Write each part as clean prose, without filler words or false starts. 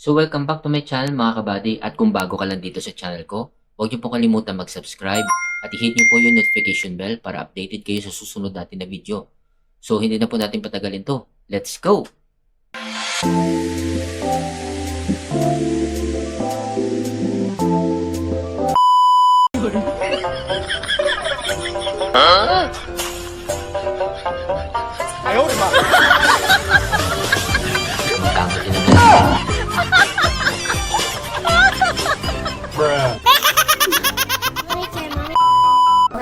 So welcome back to my channel mga kabady, at kung bago ka lang dito sa channel ko, huwag niyo po kalimutan mag-subscribe at i-hit niyo po yung notification bell para updated kayo sa susunod natin na video. So hindi na po natin patagalin to. Let's go! Ayaw, diba? Tama din naman.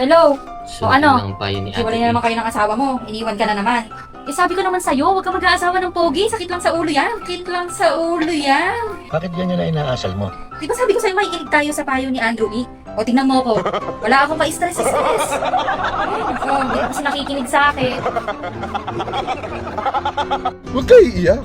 Hello? So, O ano? ang payo ni Hiwalay na naman kayo ng asawa mo. Iniwan ka na naman. Eh sabi ko naman sa'yo, huwag ka mag-aasawa ng pogi. Sakit lang sa ulo yan. Sakit lang sa ulo yan. Bakit ganyan na inaasal mo? Di ba sabi ko sa'yo, makikinig tayo sa payo ni Andrew E? O tingnan mo ko. Wala akong pa-stress. Ako, hindi ka kasi nakikinig sa akin. Huwag kayo iiyak.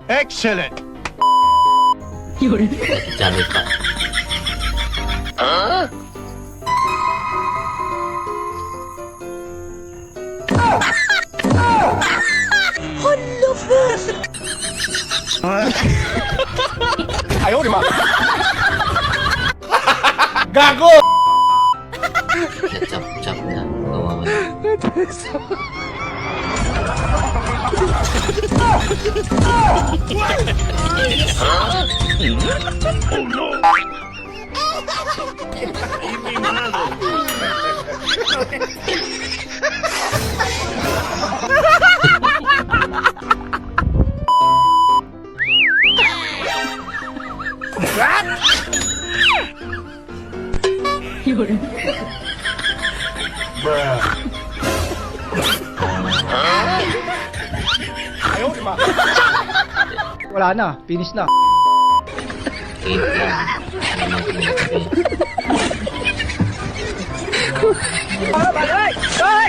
Excellent! Jamit pa. Ayaw, diba? Gago! Na-chop na. Kawawa. Ayaw, diba? Wala na, finish na. Game lang. Ano naman pinagsabi?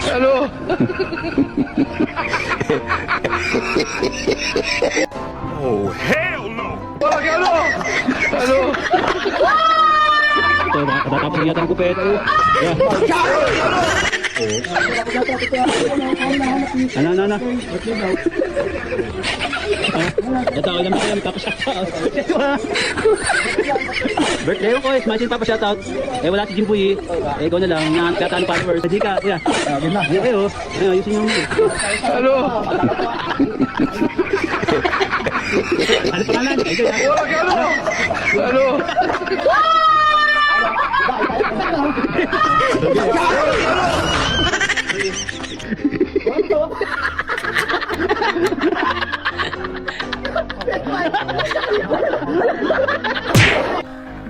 Ano? Oh, hell no! Wag ano? Ano? Ito, nakatapos yata ang kupeta. Ano? Ito, alam mo kayo, tapos shoutout. Birthday ko, smash yung tapos shoutout. Eh, wala si Jimboy. Eh, ikaw na lang, nakakataan followers. Hindi ka, kuya. Hindi kayo. Ayun, ayusin yung Ano? ano pangalan? Ito, yan. Wag ano? Ano?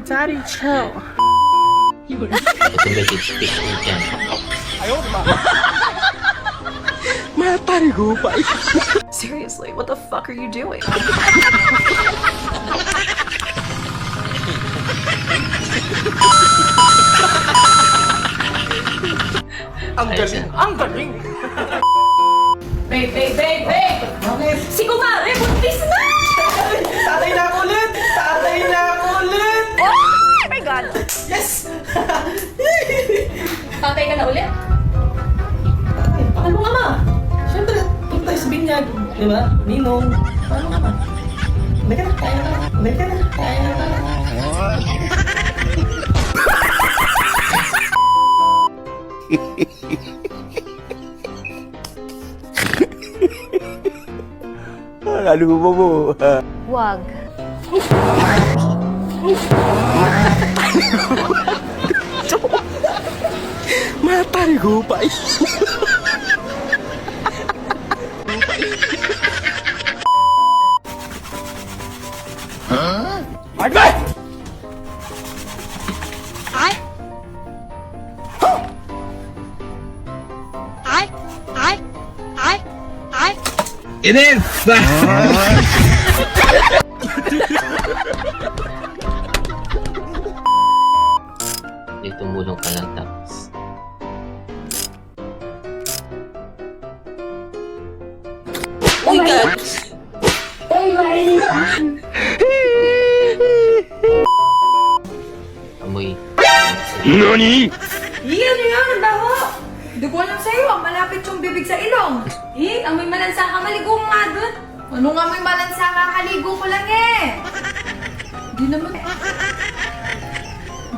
Daddy, chill. Automated speech mo dyan. Ayaw, diba? Seriously, what the fuck are you doing? Ang galing! Ang galing! Babe! Si Kumare, buntis na! Tatay na ako ulit! Tatay na ako ulit! Oh my god! Yes! Tatay ka na ulit. Paano ka ma? Siyempre, punta tayo sa binyag. Di ba? Ninong. Paano ka ma? Halika na, tayo na. Halika na, tayo na. Ano ba mo? Wag. Hindi tumulong ka lang tapos. Oh my God! Amoy. Ano yan? Ang daho! Hindi ko alam sa'yo. Malapit yung bibig sa ilong. Amoy malansa ka. Maligo mo nga dun. Ano nga amoy malansa ka? Kaligo ko lang eh. Di naman.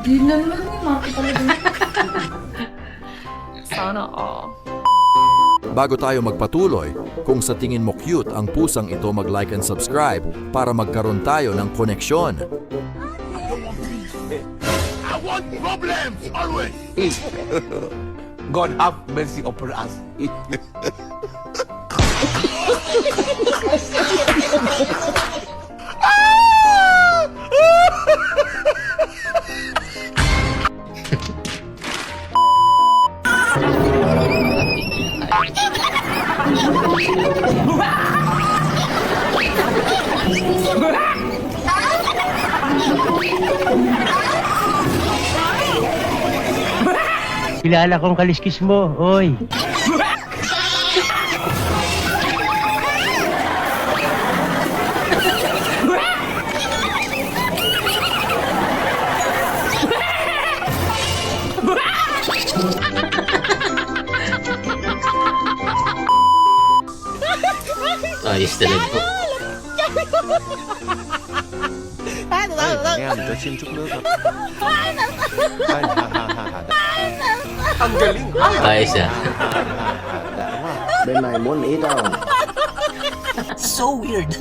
Di naman eh. Maki talaga. Sana all. Bago tayo magpatuloy, kung sa tingin mo cute ang pusang ito, mag-like and subscribe para magkaroon tayo ng koneksyon. I want problems always. God have mercy upon us. Kilala kong kaliskis mo, oy. Ayos talaga po. Ayos ah. Bên này muốn ý đâu? So weird.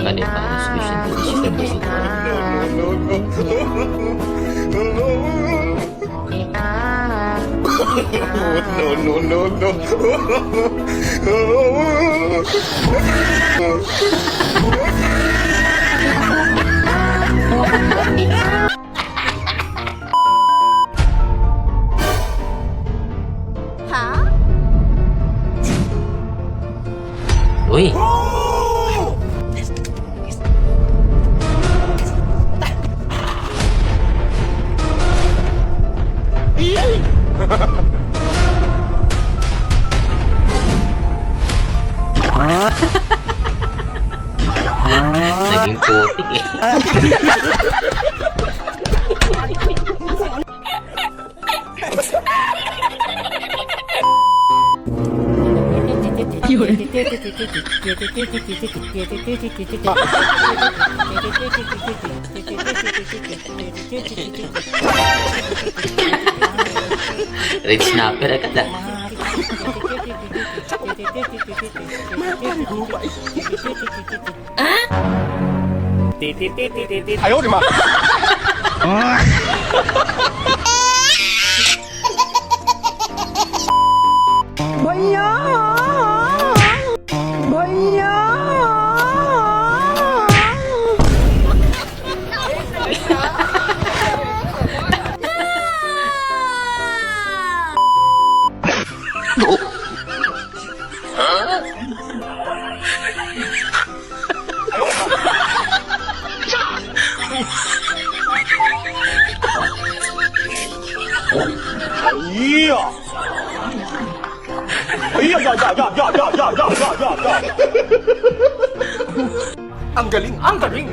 Kakanin pa ang solution to this problem. Uy! Naging putik eh. Red snapper agad ah. Ang galing, ang galing.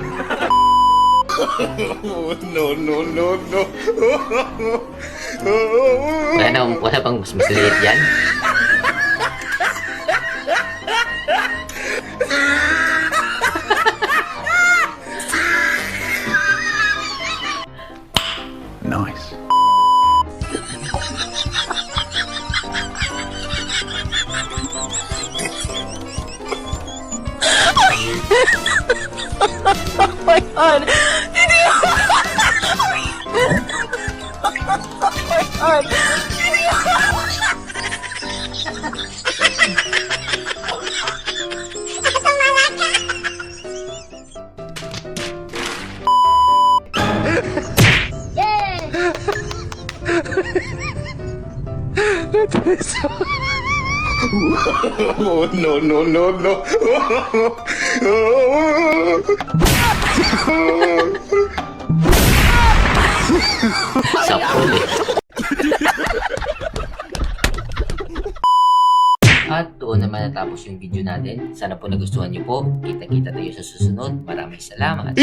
Wala bang mas maliit yan? Nice. Oh, no, no, no, no. Sapul eh. At doon naman naman natapos yung video natin. Sana po nagustuhan niyo po. Kita-kita tayo sa susunod. Maraming salamat.